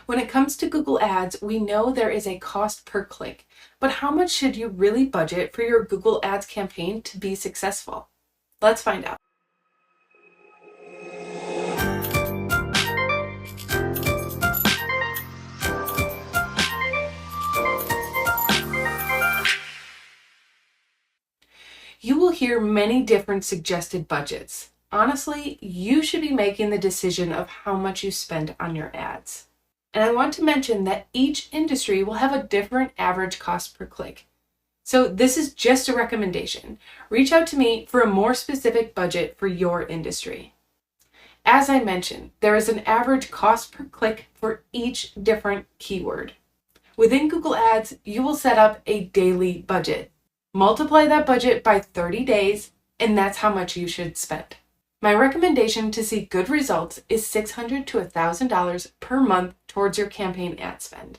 When it comes to Google Ads, we know there is a cost per click, but how much should you really budget for your Google Ads campaign to be successful? Let's find out. You will hear many different suggested budgets. Honestly, you should be making the decision of how much you spend on your ads. And I want to mention that each industry will have a different average cost per click. So this is just a recommendation. Reach out to me for a more specific budget for your industry. As I mentioned, there is an average cost per click for each different keyword. Within Google Ads, you will set up a daily budget. Multiply that budget by 30 days, and that's how much you should spend. My recommendation to see good results is $600 to $1,000 per month towards your campaign ad spend.